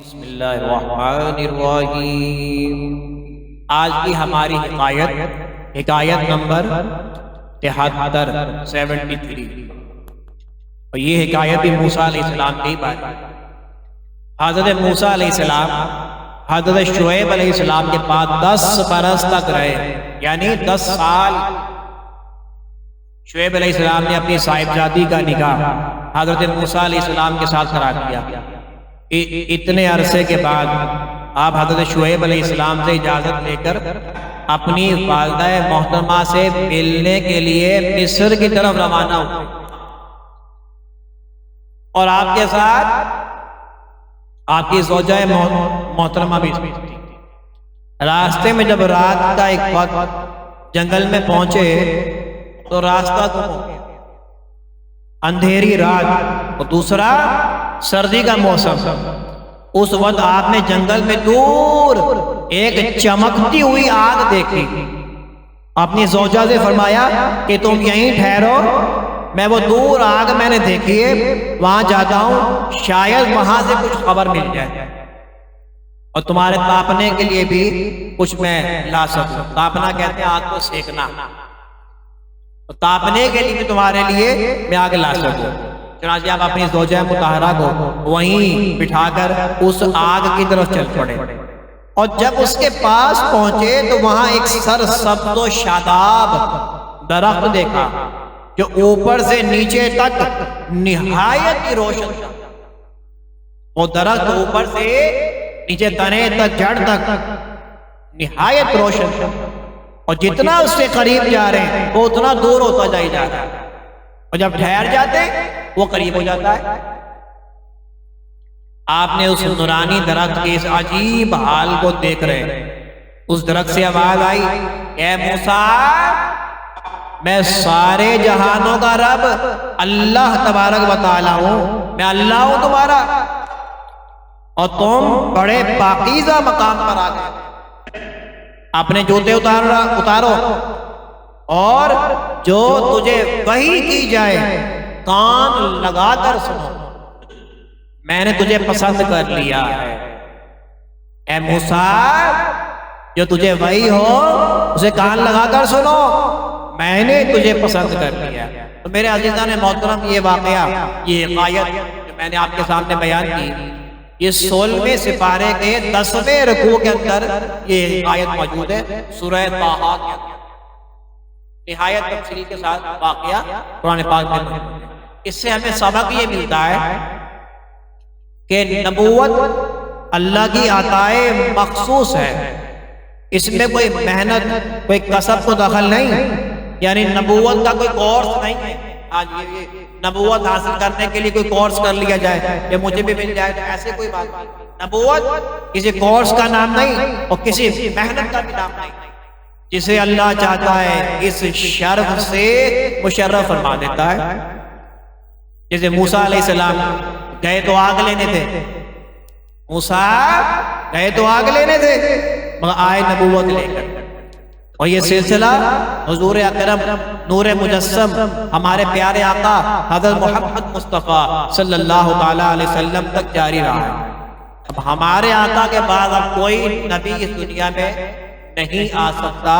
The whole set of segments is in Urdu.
بسم اللہ الرحمن الرحیم۔ آج کی ہماری حکایت نمبر 73 اور یہ حکایت بھی موسیٰ علیہ السلام کی بات ہے۔ حضرت موسیٰ علیہ السلام حضرت شعیب علیہ السلام کے پاس 10 برس تک رہے، یعنی 10 سال شعیب علیہ السلام نے اپنی صاحب زادی کا نکاح حضرت موسیٰ علیہ السلام کے ساتھ کرا دیا۔ اتنے عرصے کے بعد آپ حضرت شعیب علیہ السلام سے اجازت لے کر اپنی والدہ محترمہ سے ملنے کے لیے مصر کی طرف روانہ ہوئے، اور آپ کے ساتھ آپ کی زوجہ محترمہ بھی تھی۔ راستے میں جب رات کا ایک وقت جنگل میں پہنچے تو راستہ گم ہو گیا، اندھیری رات اور دوسرا سردی کا موسم۔ اس وقت آپ نے جنگل میں دور ایک چمکتی ہوئی آگ دیکھی۔ اپنی زوجہ سے فرمایا کہ تم یہیں ٹھہرو، میں وہ دور آگ میں نے دیکھی ہے، وہاں جاتا ہوں، شاید وہاں سے کچھ خبر مل جائے اور تمہارے تاپنے کے لیے بھی کچھ میں لا سکوں۔ تاپنا کہتے ہیں آگ کو سیکنا، تاپنے کے لیے بھی تمہارے لیے میں آگ لا سکوں۔ چنانچہ آپ اپنی زوجہ مطہرہ کو وہیں بٹھا کر اس آگ کی طرف چل پڑے، اور جب اس کے پاس پہنچے تو وہاں ایک سرسبز و شاداب درخت دیکھا جو اوپر سے نیچے تک نہایت ہی روشن تھا۔ وہ درخت اوپر سے نیچے تنے تک جڑ تک نہایت روشن تھا، اور جتنا اس سے قریب جا رہے ہیں وہ اتنا دور ہوتا جائی جا رہا ہے، اور جب ٹھہر جاتے وہ قریب ہو جاتا ہے۔ آپ نے اس نورانی درخت کے اس عجیب حال کو دیکھ رہے ہیں۔ اس درخت سے آواز آئی، اے موسیٰ، میں سارے جہانوں کا رب اللہ تبارک و تعالیٰ ہوں، میں اللہ ہوں تمہارا، اور تم بڑے پاکیزہ مقام پر آ گئے۔ اپنے جوتے اتارو اور جو تجھے وحی کی جائے کان لگا کر سنو، میں نے تجھے پسند کر لیا ہے۔ اے موسیٰ، جو تجھے وحی ہو اسے کان لگا کر سنو، میں نے تجھے پسند کر لیا۔ تو میرے عزیزان محترم، یہ واقعہ، یہ حکایت جو میں نے آپ کے سامنے بیان کی، یہ 16ویں سپارے کے 10ویں رکوع کے اندر یہ حکایت موجود ہے، سورہ طٰہٰ کے اندر۔ نہایت تفصیل کے ساتھ واقعہ قرآن پاک میں موجود ہے۔ اس سے ہمیں سبق یہ ملتا ہے کہ نبوت اللہ کی عطائے مخصوص ہے، اس میں کوئی محنت، کوئی کسب کو دخل نہیں، یعنی نبوت کا کوئی کورس نہیں ہے۔ آج یہ نبوت حاصل کرنے کے لیے کوئی کورس کر لیا جائے یا مجھے بھی مل جائے، تو ایسے کوئی بات نہیں۔ نبوت کسی کورس کا نام نہیں اور کسی محنت کا بھی نام نہیں۔ جسے اللہ چاہتا ہے اس شرف سے مشرف فرما دیتا ہے۔ جیسے موسیٰ علیہ السلام گئے تو آگ لینے تھے، موسیٰ گئے تو آگ لینے تھے، مگر آئے نبوت لے کر، اور یہ سلسلہ حضور اکرم نور مجسم ہمارے پیارے آقا حضرت محمد مصطفیٰ صلی اللہ تعالیٰ علیہ وسلم تک جاری رہا ہے۔ اب ہمارے آقا کے بعد اب کوئی نبی اس دنیا میں نہیں آ سکتا۔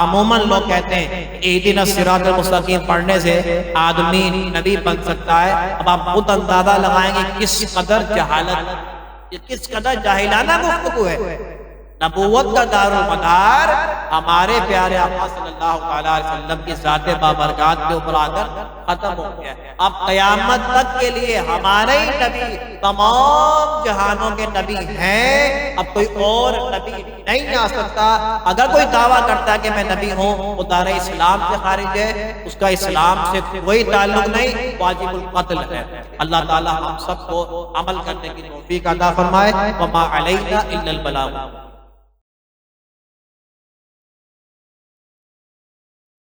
عموماً لوگ کہتے ہیں اہدنا الصراط المستقیم پڑھنے سے آدمی نبی بن سکتا ہے۔ اب آپ خود اندازہ لگائیں گے کس قدر جہالت، کس قدر جاہلانہ گفتگو ہے۔ نبوت کا دارالمدار ہمارے پیارے آقا صلی اللہ تعالیٰ علیہ وسلم کی ذات بابرکات کے اوپر آ کر ختم ہو گیا ہے۔ اب قیامت تک کے لیے ہمارے ہی نبی تمام جہانوں کے نبی ہیں، اب کوئی اور نبی نہیں آ سکتا۔ اگر کوئی دعویٰ کرتا ہے کہ میں نبی ہوں، وہ دار اسلام سے خارج ہے، اس کا اسلام سے کوئی تعلق نہیں، واجب القتل ہے۔ اللہ تعالیٰ ہم سب کو عمل کرنے کی توفیق عطا فرمائے۔ وما علینا الا البلاغ۔